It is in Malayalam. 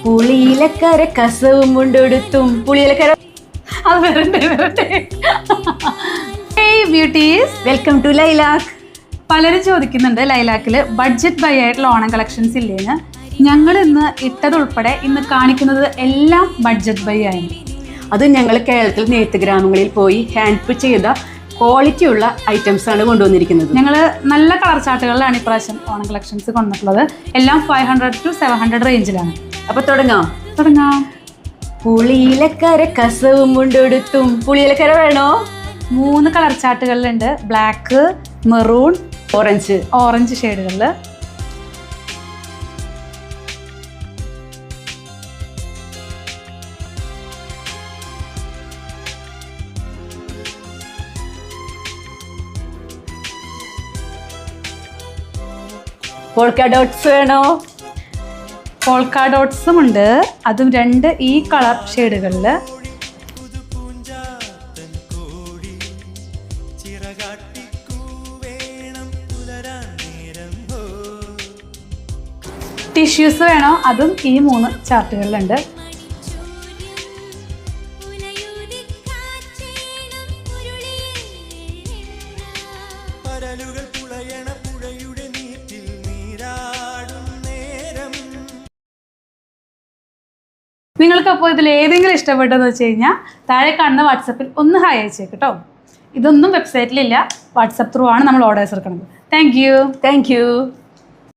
പുളിയിലക്കര കസവും കൊണ്ടെടുത്തും പുളിയിലക്കര അത് വരട്ടെ. Hey beauties, welcome to lilac. പലരും ചോദിക്കുന്നുണ്ട് ലൈലാക്കിൽ ബഡ്ജറ്റ് ബൈ ആയിട്ടുള്ള ഓണം കളക്ഷൻസ് ഇല്ലേന്ന്. ഞങ്ങൾ ഇന്ന് ഇട്ടതുൾപ്പെടെ ഇന്ന് കാണിക്കുന്നത് എല്ലാം ബഡ്ജറ്റ് ബൈ ആയിരുന്നു. അത് ഞങ്ങൾ കേരളത്തിൽ നെയ്ത്ത് ഗ്രാമങ്ങളിൽ പോയി ഹാൻഡ് ചെയ്ത ക്വാളിറ്റി ഉള്ള ഐറ്റംസ് ആണ് കൊണ്ടുവന്നിരിക്കുന്നത്. ഞങ്ങൾ നല്ല കളർ ചാർട്ടുകളിലാണ് ഇപ്രാവശ്യം ഓണം കളക്ഷൻസ് കൊണ്ടിട്ടുള്ളത്. എല്ലാം 500 to 700 റേഞ്ചിലാണ്. അപ്പൊ തുടങ്ങാം. പുളിയിലക്കര കസവും കൊണ്ടെടുത്തും പുളിയിലക്കര വേണോ? 3 കളർ ചാർട്ടുകളിലുണ്ട്. ബ്ലാക്ക്, മെറൂൺ, ഓറഞ്ച് ഷെയ്ഡുകളിൽ. പോൾക്ക ഡോട്ട്സ് വേണോ? പോൾക്ക ഡോട്ട്സും ഉണ്ട്, അതും 2 ഈ കളർ ഷെയ്ഡുകളിൽ. ടിഷ്യൂസ് വേണോ? അതും ഈ 3 ചാർട്ടുകളിലുണ്ട്. നിങ്ങൾക്ക് അപ്പോൾ ഇതിൽ ഏതെങ്കിലും ഇഷ്ടപ്പെട്ടെന്ന് വെച്ച് കഴിഞ്ഞാൽ താഴെ കാണുന്ന വാട്സപ്പിൽ ഒന്ന് ഹായ് അയച്ചേക്ക് കേട്ടോ. ഇതൊന്നും വെബ്സൈറ്റിലില്ല, വാട്സപ്പ് ത്രൂ ആണ് നമ്മൾ ഓർഡേഴ്സ് എടുക്കുന്നത്. Thank you.